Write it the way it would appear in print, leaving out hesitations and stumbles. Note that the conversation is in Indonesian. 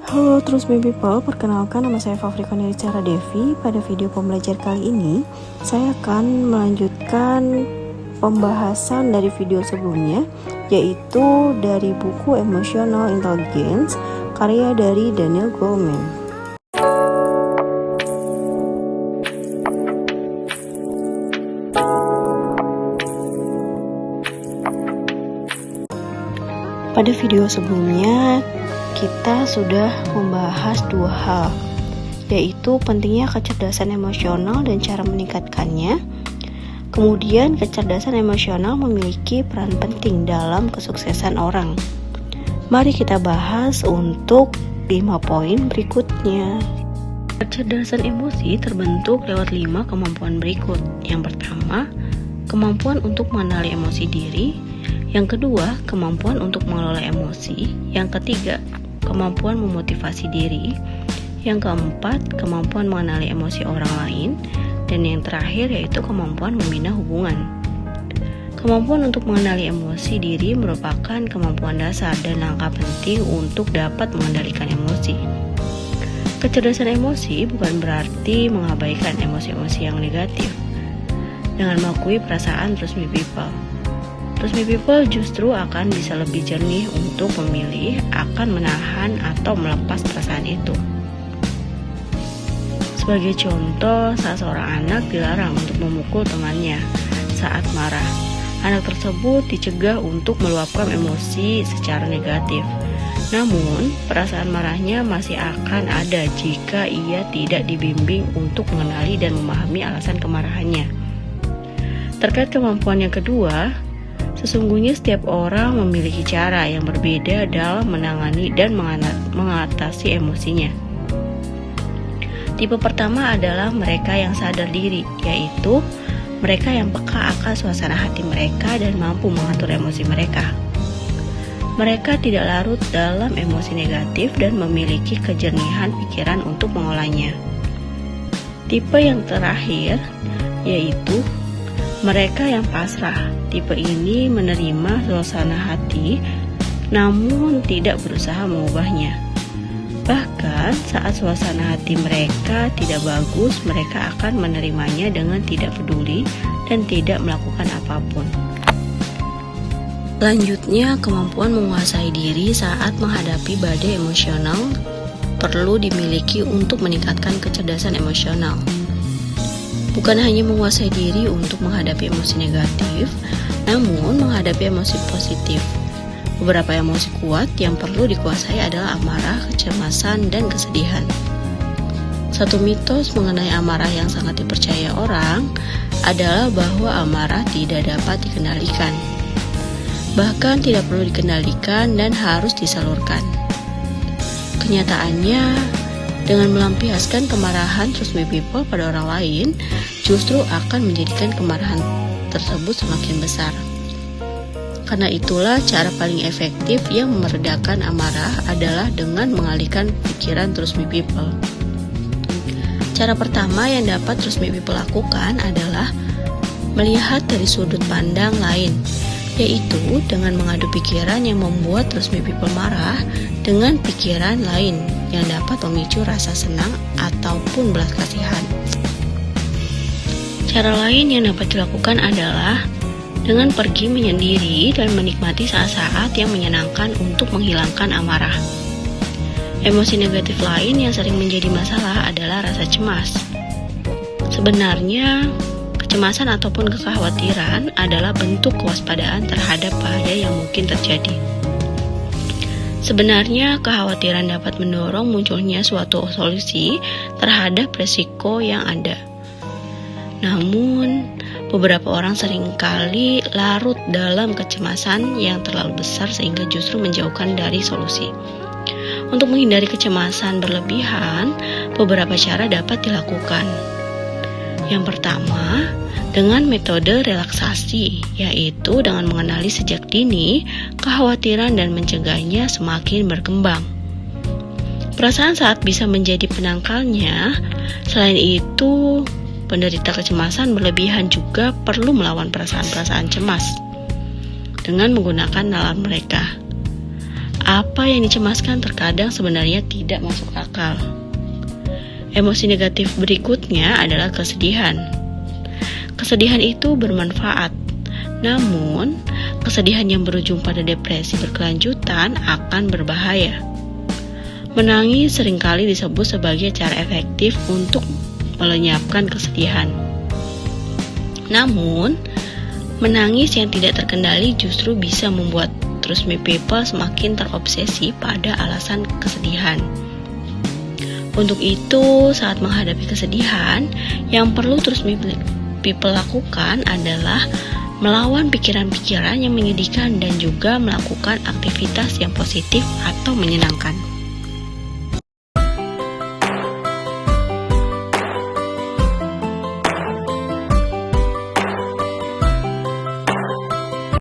Halo terus me people, perkenalkan nama saya Fafri Koniricara Devi. Pada video pembelajar kali ini, saya akan melanjutkan pembahasan dari video sebelumnya, yaitu dari buku Emotional Intelligence, karya dari Daniel Goleman. Pada video sebelumnya, kita sudah membahas dua hal, yaitu pentingnya kecerdasan emosional dan cara meningkatkannya. Kemudian, kecerdasan emosional memiliki peran penting dalam kesuksesan orang. Mari kita bahas untuk 5 poin berikutnya. Kecerdasan emosi terbentuk lewat 5 kemampuan berikut. Yang pertama, kemampuan untuk mengenali emosi diri. Yang kedua, kemampuan untuk mengelola emosi. Yang ketiga, kemampuan memotivasi diri. Yang keempat, kemampuan mengenali emosi orang lain. Dan yang terakhir yaitu kemampuan membina hubungan. Kemampuan untuk mengenali emosi diri merupakan kemampuan dasar dan langkah penting untuk dapat mengendalikan emosi. Kecerdasan emosi bukan berarti mengabaikan emosi-emosi yang negatif. Dengan mengakui perasaan terus me people, justru akan bisa lebih jernih untuk memilih akan menahan atau melepas perasaan itu. Sebagai contoh, saat seorang anak dilarang untuk memukul temannya saat marah, anak tersebut dicegah untuk meluapkan emosi secara negatif. Namun, perasaan marahnya masih akan ada jika ia tidak dibimbing untuk mengenali dan memahami alasan kemarahannya. Terkait kemampuan yang kedua, sesungguhnya setiap orang memiliki cara yang berbeda dalam menangani dan mengatasi emosinya. Tipe pertama adalah mereka yang sadar diri, yaitu mereka yang peka akan suasana hati mereka dan mampu mengatur emosi mereka. Mereka tidak larut dalam emosi negatif dan memiliki kejernihan pikiran untuk mengolahnya. Tipe yang terakhir yaitu mereka yang pasrah. Tipe ini menerima suasana hati namun tidak berusaha mengubahnya. Bahkan saat suasana hati mereka tidak bagus, mereka akan menerimanya dengan tidak peduli dan tidak melakukan apapun. Selanjutnya, kemampuan menguasai diri saat menghadapi badai emosional perlu dimiliki untuk meningkatkan kecerdasan emosional. Bukan hanya menguasai diri untuk menghadapi emosi negatif, namun menghadapi emosi positif. Beberapa emosi kuat yang perlu dikuasai adalah amarah, kecemasan, dan kesedihan. Satu mitos mengenai amarah yang sangat dipercaya orang adalah bahwa amarah tidak dapat dikendalikan. Bahkan tidak perlu dikendalikan dan harus disalurkan. Kenyataannya, dengan melampiaskan kemarahan terus me people pada orang lain, justru akan menjadikan kemarahan tersebut semakin besar. Karena itulah cara paling efektif yang meredakan amarah adalah dengan mengalihkan pikiran terus me people. Cara pertama yang dapat terus me people lakukan adalah melihat dari sudut pandang lain, yaitu dengan mengadu pikiran yang membuat terus me people marah dengan pikiran lain yang dapat memicu rasa senang ataupun belas kasihan. Cara lain yang dapat dilakukan adalah dengan pergi menyendiri dan menikmati saat-saat yang menyenangkan untuk menghilangkan amarah. Emosi negatif lain yang sering menjadi masalah adalah rasa cemas. Sebenarnya, kecemasan ataupun kekhawatiran adalah bentuk kewaspadaan terhadap bahaya yang mungkin terjadi. Sebenarnya, kekhawatiran dapat mendorong munculnya suatu solusi terhadap resiko yang ada. Namun, beberapa orang seringkali larut dalam kecemasan yang terlalu besar sehingga justru menjauhkan dari solusi. Untuk menghindari kecemasan berlebihan, beberapa cara dapat dilakukan. Yang pertama, dengan metode relaksasi, yaitu dengan mengenali sejak dini kekhawatiran dan mencegahnya semakin berkembang. Perasaan saat bisa menjadi penangkalnya. Selain itu, penderita kecemasan berlebihan juga perlu melawan perasaan-perasaan cemas dengan menggunakan nalar mereka. apa yang dicemaskan terkadang sebenarnya tidak masuk akal. Emosi negatif berikutnya adalah kesedihan. Kesedihan itu bermanfaat, namun kesedihan yang berujung pada depresi berkelanjutan akan berbahaya. Menangis seringkali disebut sebagai cara efektif untuk melenyapkan kesedihan. Namun, menangis yang tidak terkendali justru bisa membuat Trust Me People semakin terobsesi pada alasan kesedihan. Untuk itu, saat menghadapi kesedihan, yang perlu Trust Me People lakukan adalah melawan pikiran-pikiran yang menyedihkan dan juga melakukan aktivitas yang positif atau menyenangkan.